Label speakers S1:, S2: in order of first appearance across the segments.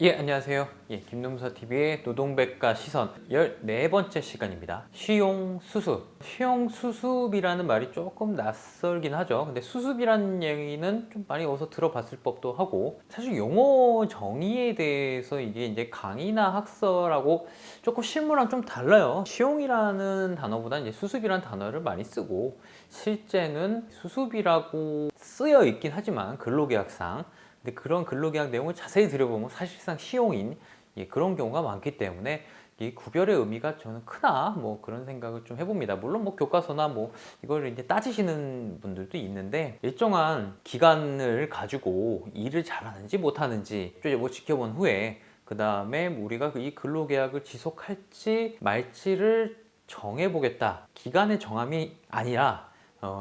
S1: 예, 안녕하세요. 예, 김nom사TV의 노동백과 시선 14번째 시간입니다. 쉬용수습이라는 말이 조금 낯설긴 하죠. 근데 수습이라는 얘기는 좀 많이 어디서 들어봤을 법도 하고, 사실 용어 정의에 대해서 이제 강의나 학설하고 조금 실무랑 좀 달라요. 쉬용이라는 단어보다 이제 수습이라는 단어를 많이 쓰고, 실제는 수습이라고 쓰여 있긴 하지만 근로계약상, 근데 그런 근로계약 내용을 자세히 들여보면 사실상 시용인 그런 경우가 많기 때문에 이 구별의 의미가 저는 크나 뭐 그런 생각을 좀 해봅니다. 물론 뭐 교과서나 뭐 이걸 이제 따지시는 분들도 있는데, 일정한 기간을 가지고 일을 잘하는지 못하는지 뭐 지켜본 후에 그 다음에 우리가 이 근로계약을 지속할지 말지를 정해보겠다. 기간의 정함이 아니라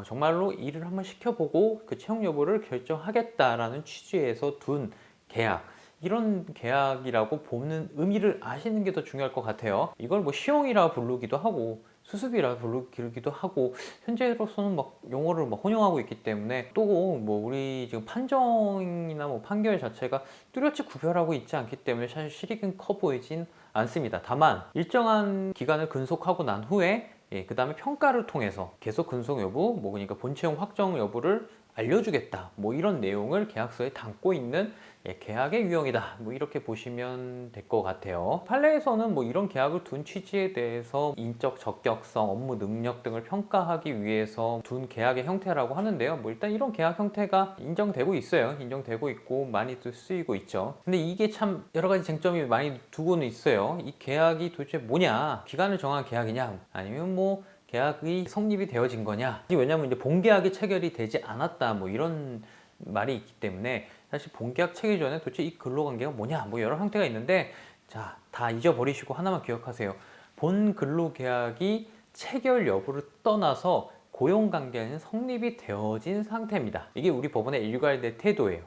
S1: 정말로 일을 한번 시켜보고 그 채용 여부를 결정하겠다라는 취지에서 둔 계약, 이런 계약이라고 보는 의미를 아시는 게 더 중요할 것 같아요. 이걸 뭐 시용이라 부르기도 하고 수습이라 부르기도 하고, 현재로서는 막 용어를 막 혼용하고 있기 때문에 또 뭐 우리 지금 판정이나 뭐 판결 자체가 뚜렷이 구별하고 있지 않기 때문에 사실 실익은 커 보이진 않습니다. 다만 일정한 기간을 근속하고 난 후에 그 다음에 평가를 통해서 계속 근속 여부, 뭐 그러니까 본채용 확정 여부를 알려주겠다, 뭐 이런 내용을 계약서에 담고 있는 계약의 유형이다, 뭐 이렇게 보시면 될 것 같아요. 판례에서는 뭐 이런 계약을 둔 취지에 대해서 인적 적격성, 업무 능력 등을 평가하기 위해서 둔 계약의 형태라고 하는데요. 뭐 일단 이런 계약 형태가 인정되고 있어요. 인정되고 있고 많이 또 쓰이고 있죠. 근데 이게 참 여러 가지 쟁점이 많이 두고는 있어요. 이 계약이 도대체 뭐냐, 기간을 정한 계약이냐, 아니면 뭐 계약이 성립이 되어진 거냐. 왜냐면 이제 본계약이 체결이 되지 않았다, 뭐 이런 말이 있기 때문에 사실 본계약 체결 전에 도대체 이 근로관계가 뭐냐, 뭐 여러 형태가 있는데, 자, 다 잊어버리시고 하나만 기억하세요. 본 근로계약이 체결 여부를 떠나서 고용관계는 성립이 되어진 상태입니다. 이게 우리 법원의 일괄된 태도예요.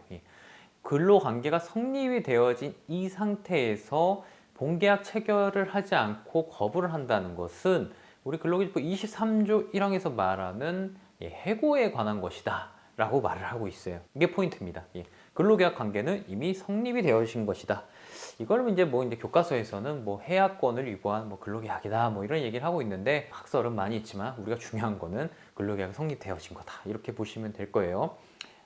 S1: 근로관계가 성립이 되어진 이 상태에서 본계약 체결을 하지 않고 거부를 한다는 것은 우리 근로기준법 23조 1항에서 말하는 해고에 관한 것이다 라고 말을 하고 있어요. 이게 포인트입니다. 근로계약 관계는 이미 성립이 되어진 것이다. 이걸 이제 뭐 이제 교과서에서는 뭐 해약권을 위반한 뭐 근로계약이다, 뭐 이런 얘기를 하고 있는데, 학설은 많이 있지만 우리가 중요한 거는 근로계약이 성립되어진 거다, 이렇게 보시면 될 거예요.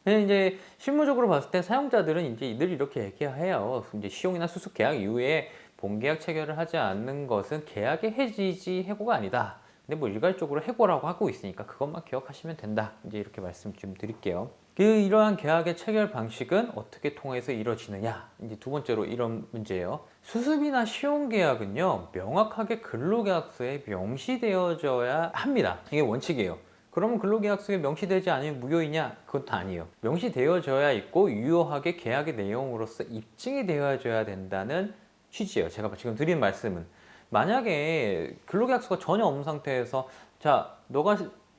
S1: 근데 이제 실무적으로 봤을 때 사용자들은 이제 늘 이렇게 얘기해요. 이제 시용이나 수습 계약 이후에 본계약 체결을 하지 않는 것은 계약의 해지지 해고가 아니다. 근데 뭐 일괄적으로 해고라고 하고 있으니까 그것만 기억하시면 된다, 이제 이렇게 말씀 좀 드릴게요. 이러한 계약의 체결 방식은 어떻게 통해서 이루어지느냐, 이제 두 번째로 이런 문제예요. 수습이나 시용 계약은요, 명확하게 근로계약서에 명시되어져야 합니다. 이게 원칙이에요. 그러면 근로계약서에 명시되지 않으면 무효이냐? 그것도 아니에요. 명시되어져야 있고 유효하게 계약의 내용으로서 입증이 되어져야 된다는 취지예요. 제가 지금 드린 말씀은, 만약에 근로계약서가 전혀 없는 상태에서 자, 너가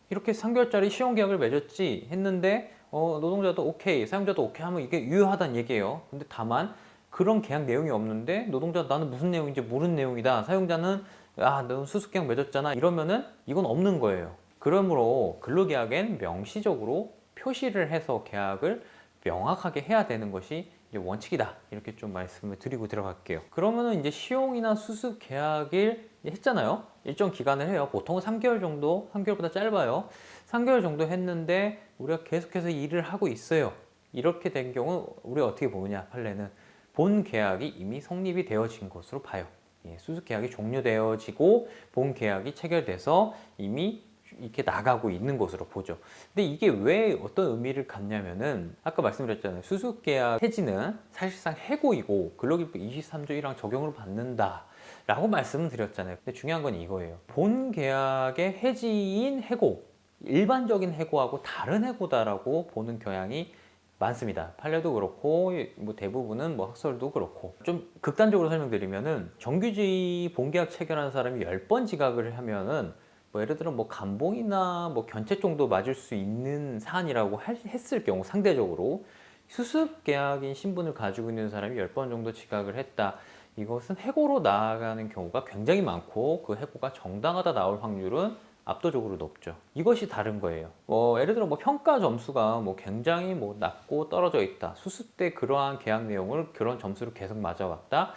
S1: 이렇게 3개월짜리 시용계약을 맺었지 했는데 노동자도 오케이, 사용자도 오케이 하면 이게 유효하다는 얘기예요. 근데 다만 그런 계약 내용이 없는데 노동자 나는 무슨 내용인지 모르는 내용이다, 사용자는 너는 수습계약 맺었잖아, 이러면은 이건 없는 거예요. 그러므로 근로계약엔 명시적으로 표시를 해서 계약을 명확하게 해야 되는 것이 이제 원칙이다, 이렇게 좀 말씀을 드리고 들어갈게요. 그러면은 이제 시용이나 수습 계약을 했잖아요. 일정 기간을 해요. 보통은 3개월 정도, 3개월보다 짧아요. 3개월 정도 했는데 우리가 계속해서 일을 하고 있어요. 이렇게 된 경우 우리가 어떻게 보느냐, 판례는 본 계약이 이미 성립이 되어진 것으로 봐요. 수습 계약이 종료되어지고 본 계약이 체결돼서 이미 이렇게 나가고 있는 것으로 보죠. 근데 이게 왜 어떤 의미를 갖냐면은, 아까 말씀드렸잖아요. 수습계약 해지는 사실상 해고이고 근로기준법 23조 1항 적용을 받는다 라고 말씀을 드렸잖아요. 근데 중요한 건 이거예요. 본 계약의 해지인 해고, 일반적인 해고하고 다른 해고다라고 보는 경향이 많습니다. 판례도 그렇고 뭐 대부분은 뭐 학설도 그렇고. 좀 극단적으로 설명드리면은, 정규직 본계약 체결한 사람이 10번 지각을 하면은 뭐 예를 들어 뭐 감봉이나 뭐 견책 정도 맞을 수 있는 사안이라고 했을 경우, 상대적으로 수습 계약인 신분을 가지고 있는 사람이 10번 정도 지각을 했다, 이것은 해고로 나아가는 경우가 굉장히 많고 그 해고가 정당하다 나올 확률은 압도적으로 높죠. 이것이 다른 거예요. 예를 들어 평가 점수가 굉장히 낮고 떨어져 있다. 수습 때 그러한 계약 내용을 그런 점수를 계속 맞아왔다.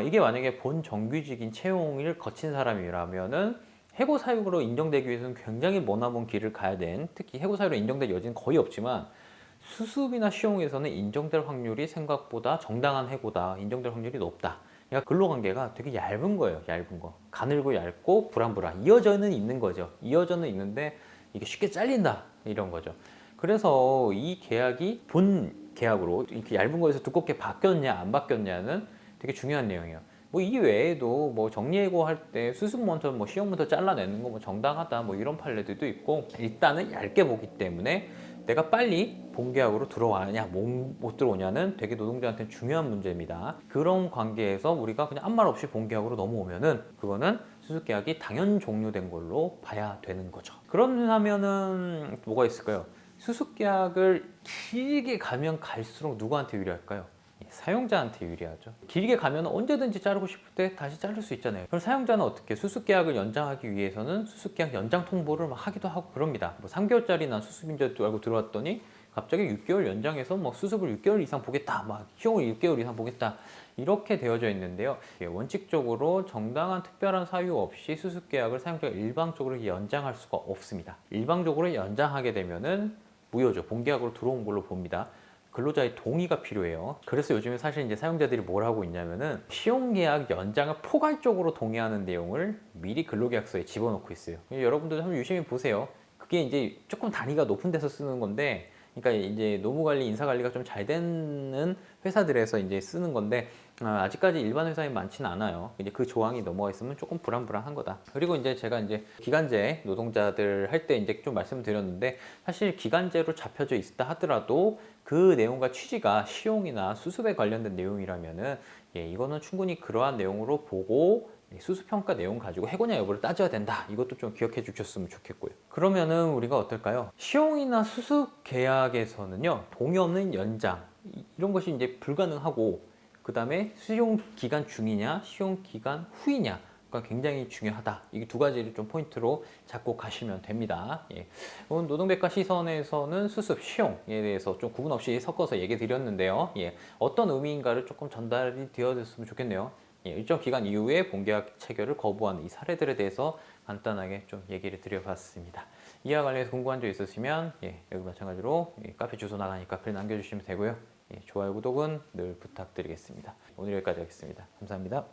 S1: 이게 만약에 본 정규직인 채용을 거친 사람이라면은 해고 사유로 인정되기 위해서는 굉장히 머나먼 길을 가야 된, 특히 해고 사유로 인정될 여지는 거의 없지만 수습이나 시용에서는 인정될 확률이 생각보다 정당한 해고다, 인정될 확률이 높다. 그러니까 근로관계가 되게 얇은 거예요. 얇은 거. 가늘고 얇고 불안불안. 이어져는 있는 거죠. 이어져는 있는데 이게 쉽게 잘린다. 이런 거죠. 그래서 이 계약이 본 계약으로 이렇게 얇은 거에서 두껍게 바뀌었냐 안 바뀌었냐는 되게 중요한 내용이에요. 이 외에도 정리해고 할 때 수습부터 시용부터 잘라내는 거 정당하다 이런 판례들도 있고, 일단은 얇게 보기 때문에 내가 빨리 본계약으로 들어와냐 못 들어오냐는 되게 노동자한테는 중요한 문제입니다. 그런 관계에서 우리가 그냥 아무 말 없이 본계약으로 넘어오면은 그거는 수습계약이 당연 종료된 걸로 봐야 되는 거죠. 그러면은 뭐가 있을까요? 수습계약을 길게 가면 갈수록 누구한테 유리할까요? 사용자한테 유리하죠. 길게 가면 언제든지 자르고 싶을 때 다시 자를 수 있잖아요. 그럼 사용자는 어떻게 수습계약을 연장하기 위해서는 수습계약 연장 통보를 하기도 하고 그럽니다. 3개월짜리 난 수습인 줄 알고 들어왔더니 갑자기 6개월 연장해서 수습을 6개월 이상 보겠다, 시용을 6개월 이상 보겠다, 이렇게 되어져 있는데요. 원칙적으로 정당한 특별한 사유 없이 수습계약을 사용자가 일방적으로 연장할 수가 없습니다. 일방적으로 연장하게 되면은 무효죠. 본계약으로 들어온 걸로 봅니다. 근로자의 동의가 필요해요. 그래서 요즘에 사실 이제 사용자들이 뭘 하고 있냐면은 시용계약 연장을 포괄적으로 동의하는 내용을 미리 근로계약서에 집어넣고 있어요. 여러분들 한번 유심히 보세요. 그게 이제 조금 단위가 높은 데서 쓰는 건데, 그러니까 이제 노무관리, 인사관리가 좀 잘 되는 회사들에서 이제 쓰는 건데, 아직까지 일반 회사에 많지는 않아요. 이제 그 조항이 넘어가 있으면 조금 불안불안한 거다. 그리고 이제 제가 이제 기간제 노동자들 할 때 이제 좀 말씀드렸는데, 사실 기간제로 잡혀져 있다 하더라도 그 내용과 취지가 시용이나 수습에 관련된 내용이라면은 이거는 충분히 그러한 내용으로 보고 수습평가 내용 가지고 해고냐 여부를 따져야 된다. 이것도 좀 기억해 주셨으면 좋겠고요. 그러면은 우리가 어떨까요? 시용이나 수습 계약에서는요, 동의 없는 연장 이런 것이 이제 불가능하고, 그 다음에 시용 기간 중이냐 시용 기간 후이냐가 굉장히 중요하다. 이 두 가지를 좀 포인트로 잡고 가시면 됩니다. 노동백과 시선에서는 수습, 시용에 대해서 좀 구분 없이 섞어서 얘기 드렸는데요. 어떤 의미인가를 조금 전달이 되어졌으면 좋겠네요. 일정 기간 이후에 본계약 체결을 거부하는 이 사례들에 대해서 간단하게 좀 얘기를 드려봤습니다. 이와 관련해서 궁금한 점 있으시면 여기 마찬가지로 카페 주소 나가니까 글 남겨주시면 되고요. 좋아요, 구독은 늘 부탁드리겠습니다. 오늘 여기까지 하겠습니다. 감사합니다.